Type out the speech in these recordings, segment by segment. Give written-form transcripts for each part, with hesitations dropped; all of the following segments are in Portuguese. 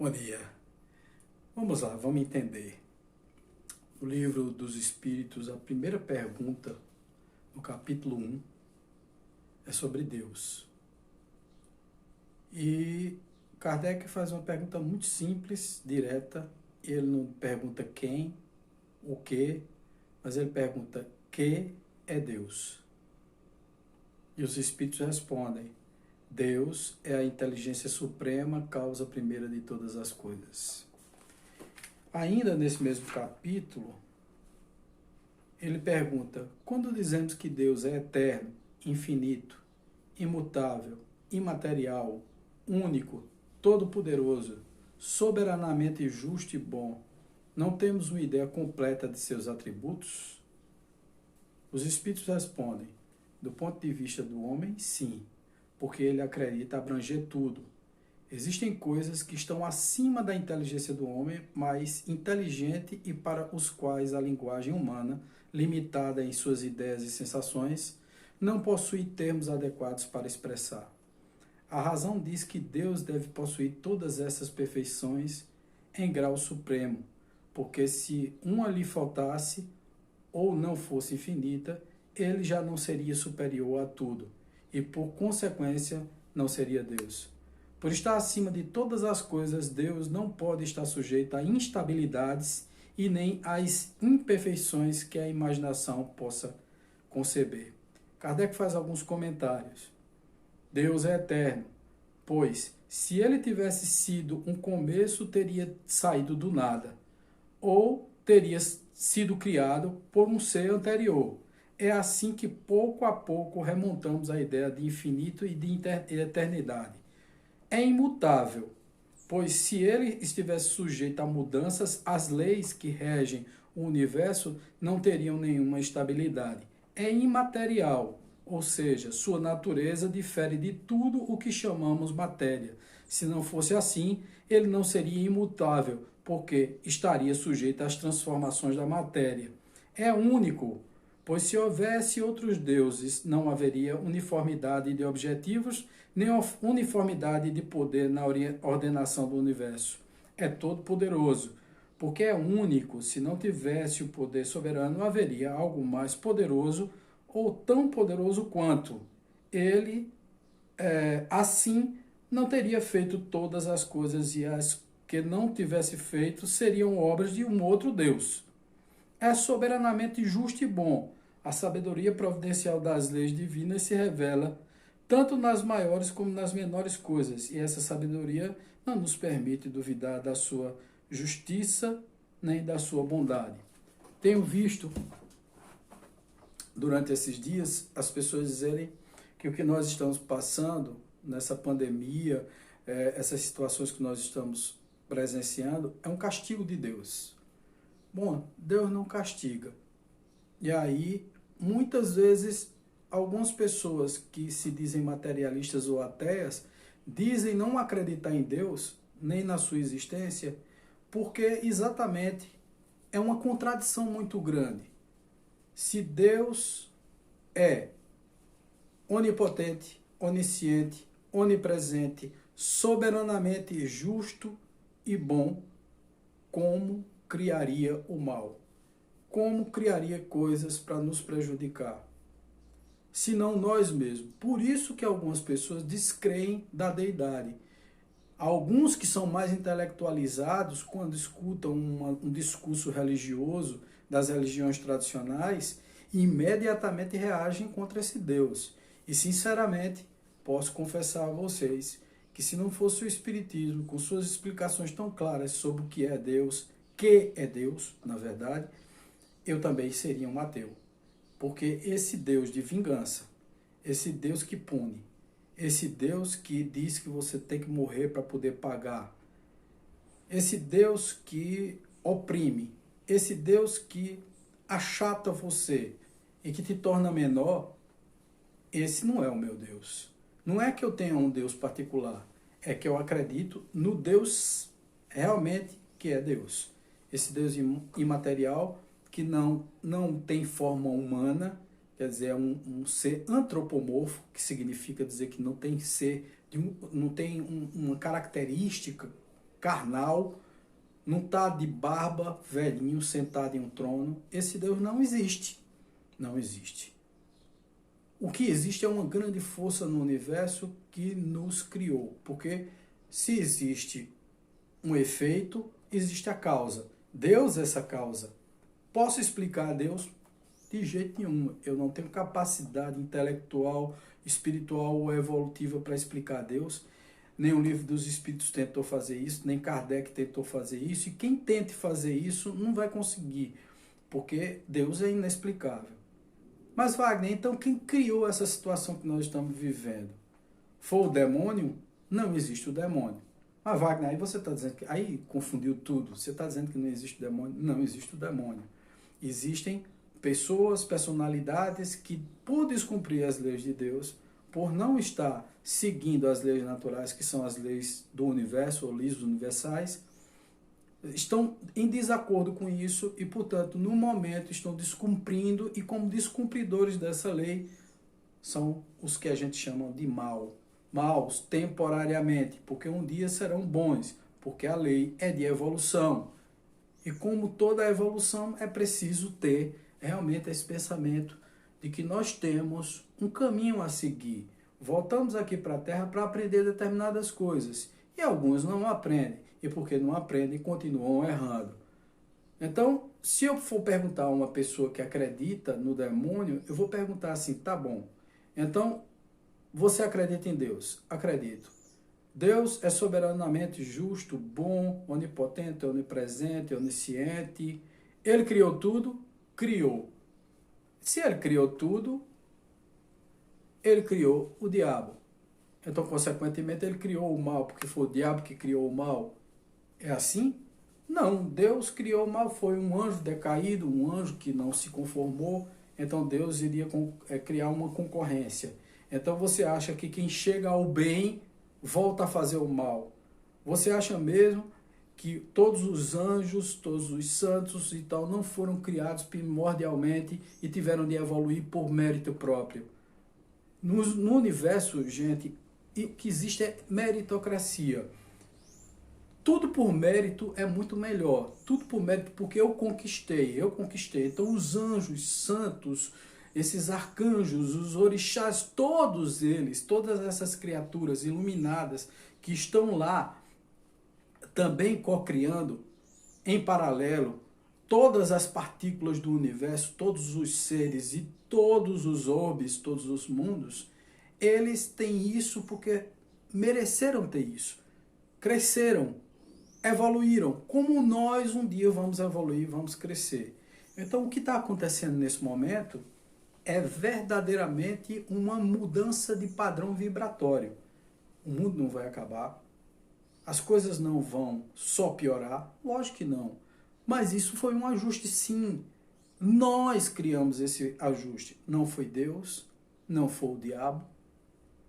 Bom dia. Vamos lá, vamos entender. O livro dos Espíritos, a primeira pergunta, no capítulo 1, é sobre Deus. E Kardec faz uma pergunta muito simples, direta. Ele não pergunta quem, o que, mas ele pergunta que é Deus. E os Espíritos respondem: Deus é a inteligência suprema, causa primeira de todas as coisas. Ainda nesse mesmo capítulo, ele pergunta: quando dizemos que Deus é eterno, infinito, imutável, imaterial, único, todo-poderoso, soberanamente justo e bom, não temos uma ideia completa de seus atributos? Os Espíritos respondem: do ponto de vista do homem, sim, porque ele acredita abranger tudo. Existem coisas que estão acima da inteligência do homem, mas inteligente e para os quais a linguagem humana, limitada em suas ideias e sensações, não possui termos adequados para expressar. A razão diz que Deus deve possuir todas essas perfeições em grau supremo, porque se uma lhe faltasse ou não fosse infinita, ele já não seria superior a tudo, e por consequência não seria Deus. Por estar acima de todas as coisas, Deus não pode estar sujeito a instabilidades e nem às imperfeições que a imaginação possa conceber. Kardec faz alguns comentários. Deus é eterno, pois se ele tivesse sido um começo, teria saído do nada, ou teria sido criado por um ser anterior. É assim que pouco a pouco remontamos a ideia de infinito e de eternidade. É imutável, pois se ele estivesse sujeito a mudanças, as leis que regem o universo não teriam nenhuma estabilidade. É imaterial, ou seja, sua natureza difere de tudo o que chamamos matéria. Se não fosse assim, ele não seria imutável, porque estaria sujeito às transformações da matéria. É único, pois se houvesse outros deuses, não haveria uniformidade de objetivos, nem uniformidade de poder na ordenação do universo. É todo poderoso, porque é único. Se não tivesse o poder soberano, haveria algo mais poderoso ou tão poderoso quanto. Ele, assim, não teria feito todas as coisas, e as que não tivesse feito seriam obras de um outro Deus. É soberanamente justo e bom. A sabedoria providencial das leis divinas se revela tanto nas maiores como nas menores coisas, e essa sabedoria não nos permite duvidar da sua justiça nem da sua bondade. Tenho visto, durante esses dias, as pessoas dizerem que o que nós estamos passando nessa pandemia, essas situações que nós estamos presenciando, é um castigo de Deus. Bom, Deus não castiga. E aí, muitas vezes, algumas pessoas que se dizem materialistas ou ateias, dizem não acreditar em Deus, nem na sua existência, porque exatamente é uma contradição muito grande. Se Deus é onipotente, onisciente, onipresente, soberanamente justo e bom, como criaria o mal? Como criaria coisas para nos prejudicar? Senão nós mesmos. Por isso que algumas pessoas descreem da deidade. Alguns que são mais intelectualizados, quando escutam um discurso religioso das religiões tradicionais, imediatamente reagem contra esse Deus. E sinceramente, posso confessar a vocês que se não fosse o Espiritismo, com suas explicações tão claras sobre o que é Deus, na verdade, eu também seria um ateu. Porque esse Deus de vingança, esse Deus que pune, esse Deus que diz que você tem que morrer para poder pagar, esse Deus que oprime, esse Deus que achata você e que te torna menor, esse não é o meu Deus. Não é que eu tenha um Deus particular, é que eu acredito no Deus realmente que é Deus. Esse Deus imaterial que não tem forma humana, quer dizer, é um ser antropomorfo, que significa dizer que não tem ser, não tem uma característica carnal, não está de barba, velhinho, sentado em um trono. Esse Deus não existe. Não existe. O que existe é uma grande força no universo que nos criou. Porque se existe um efeito, existe a causa. Deus é essa causa. Posso explicar a Deus? De jeito nenhum. Eu não tenho capacidade intelectual, espiritual ou evolutiva para explicar a Deus. Nem o Livro dos Espíritos tentou fazer isso, nem Kardec tentou fazer isso. E quem tente fazer isso não vai conseguir, porque Deus é inexplicável. Mas, Wagner, então quem criou essa situação que nós estamos vivendo? Foi o demônio? Não existe o demônio. Mas, Wagner, aí você está dizendo que... Aí confundiu tudo. Você está dizendo que não existe o demônio? Não existe o demônio. Existem pessoas, personalidades que, por descumprir as leis de Deus, por não estar seguindo as leis naturais, que são as leis do universo, ou leis universais, estão em desacordo com isso e, portanto, no momento estão descumprindo, e como descumpridores dessa lei são os que a gente chama de mal. Maus temporariamente, porque um dia serão bons, porque a lei é de evolução. E como toda evolução, é preciso ter realmente esse pensamento de que nós temos um caminho a seguir. Voltamos aqui para a Terra para aprender determinadas coisas. E alguns não aprendem. E porque não aprendem, continuam errando. Então, se eu for perguntar a uma pessoa que acredita no demônio, eu vou perguntar assim, tá bom. Então, você acredita em Deus? Acredito. Deus é soberanamente justo, bom, onipotente, onipresente, onisciente. Ele criou tudo? Criou. Se ele criou tudo, ele criou o diabo. Então, consequentemente, ele criou o mal, porque foi o diabo que criou o mal. É assim? Não, Deus criou o mal, foi um anjo decaído, um anjo que não se conformou, então Deus iria criar uma concorrência. Então você acha que quem chega ao bem volta a fazer o mal. Você acha mesmo que todos os anjos, todos os santos e tal não foram criados primordialmente e tiveram de evoluir por mérito próprio? No universo, gente, que existe é meritocracia. Tudo por mérito é muito melhor. Tudo por mérito porque eu conquistei. Então os anjos, santos, esses arcanjos, os orixás, todos eles, todas essas criaturas iluminadas que estão lá também co-criando em paralelo todas as partículas do universo, todos os seres e todos os orbes, todos os mundos, eles têm isso porque mereceram ter isso. Cresceram, evoluíram, como nós um dia vamos evoluir, vamos crescer. Então o que está acontecendo nesse momento é verdadeiramente uma mudança de padrão vibratório. O mundo não vai acabar, as coisas não vão só piorar, lógico que não. Mas isso foi um ajuste sim. Nós criamos esse ajuste. Não foi Deus, não foi o diabo.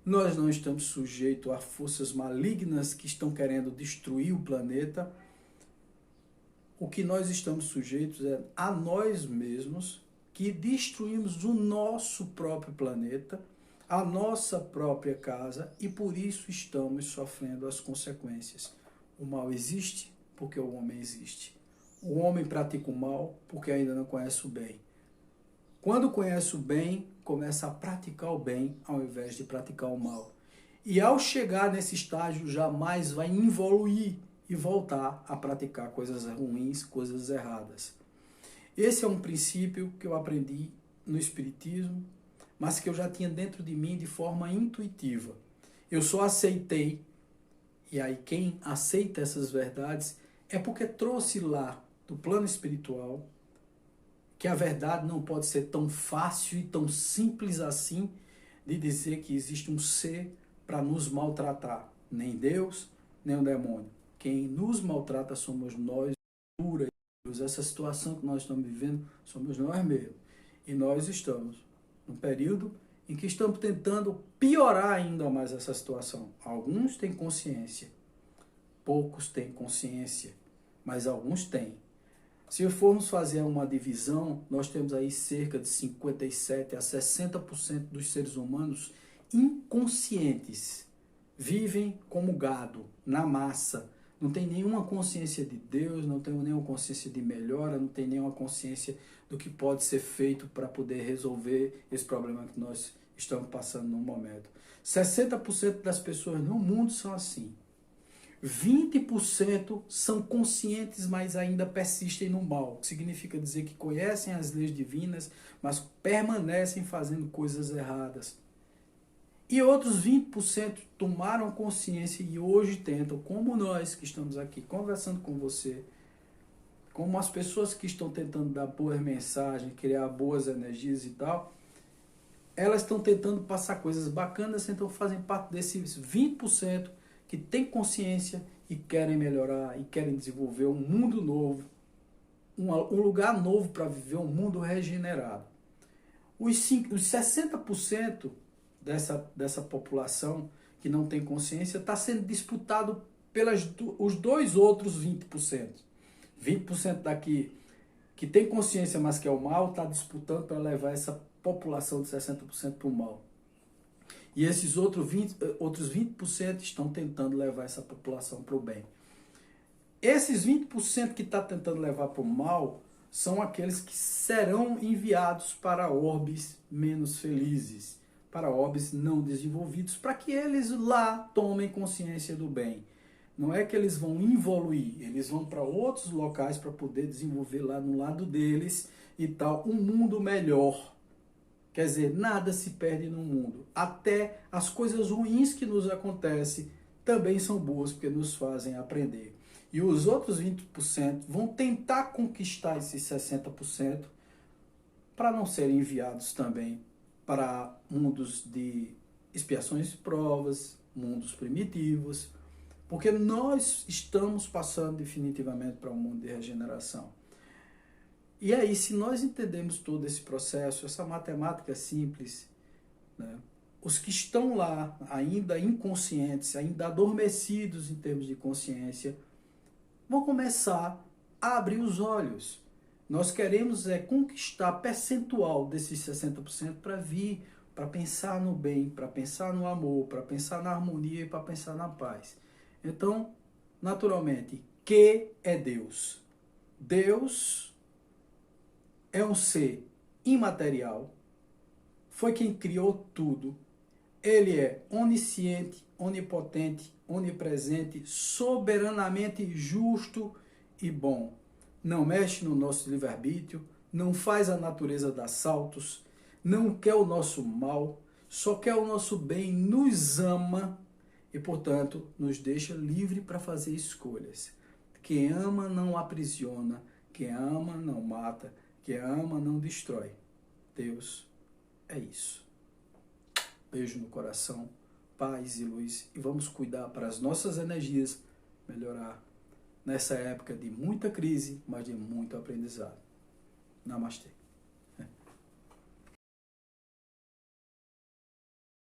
Nós não estamos sujeitos a forças malignas que estão querendo destruir o planeta. O que nós estamos sujeitos é a nós mesmos, que destruímos o nosso próprio planeta, a nossa própria casa, e por isso estamos sofrendo as consequências. O mal existe porque o homem existe. O homem pratica o mal porque ainda não conhece o bem. Quando conhece o bem, começa a praticar o bem ao invés de praticar o mal. E ao chegar nesse estágio, jamais vai evoluir e voltar a praticar coisas ruins, coisas erradas. Esse é um princípio que eu aprendi no Espiritismo, mas que eu já tinha dentro de mim de forma intuitiva. Eu só aceitei, e aí quem aceita essas verdades é porque trouxe lá do plano espiritual que a verdade não pode ser tão fácil e tão simples assim de dizer que existe um ser para nos maltratar. Nem Deus, nem o demônio. Quem nos maltrata somos nós, essa situação que nós estamos vivendo somos nós mesmos. E nós estamos num período em que estamos tentando piorar ainda mais essa situação. Alguns têm consciência, poucos têm consciência, mas alguns têm. Se formos fazer uma divisão, nós temos aí cerca de 57% a 60% dos seres humanos inconscientes. Vivem como gado, na massa, não tem nenhuma consciência de Deus, não tem nenhuma consciência de melhora, não tem nenhuma consciência do que pode ser feito para poder resolver esse problema que nós estamos passando no momento. 60% das pessoas no mundo são assim. 20% são conscientes, mas ainda persistem no mal, que significa dizer que conhecem as leis divinas, mas permanecem fazendo coisas erradas. E outros 20% tomaram consciência e hoje tentam, como nós que estamos aqui conversando com você, como as pessoas que estão tentando dar boas mensagens, criar boas energias e tal, elas estão tentando passar coisas bacanas, então fazem parte desses 20% que têm consciência e querem melhorar, e querem desenvolver um mundo novo, um lugar novo para viver, um mundo regenerado. Os 60% dessa população que não tem consciência está sendo disputado os dois outros 20%. 20% daqui que tem consciência, mas que é o mal, está disputando para levar essa população de 60% para o mal. E esses outros 20% estão tentando levar essa população para o bem. Esses 20% que está tentando levar para o mal são aqueles que serão enviados para orbes menos felizes, para orbes não desenvolvidos, para que eles lá tomem consciência do bem. Não é que eles vão evoluir, eles vão para outros locais para poder desenvolver lá no lado deles e tal, um mundo melhor. Quer dizer, nada se perde no mundo. Até as coisas ruins que nos acontecem também são boas, porque nos fazem aprender. E os outros 20% vão tentar conquistar esses 60% para não serem enviados também para mundos de expiações e provas, mundos primitivos, porque nós estamos passando definitivamente para um mundo de regeneração. E aí, se nós entendemos todo esse processo, essa matemática simples, né, os que estão lá ainda inconscientes, ainda adormecidos em termos de consciência, vão começar a abrir os olhos. Nós queremos conquistar percentual desses 60% para vir, para pensar no bem, para pensar no amor, para pensar na harmonia e para pensar na paz. Então, naturalmente, que é Deus? Deus é um ser imaterial, foi quem criou tudo. Ele é onisciente, onipotente, onipresente, soberanamente justo e bom. Não mexe no nosso livre-arbítrio, não faz a natureza dar saltos, não quer o nosso mal, só quer o nosso bem, nos ama e, portanto, nos deixa livre para fazer escolhas. Quem ama não aprisiona, quem ama não mata, quem ama não destrói. Deus é isso. Beijo no coração, paz e luz, e vamos cuidar para as nossas energias melhorar nessa época de muita crise, mas de muito aprendizado. Namastê.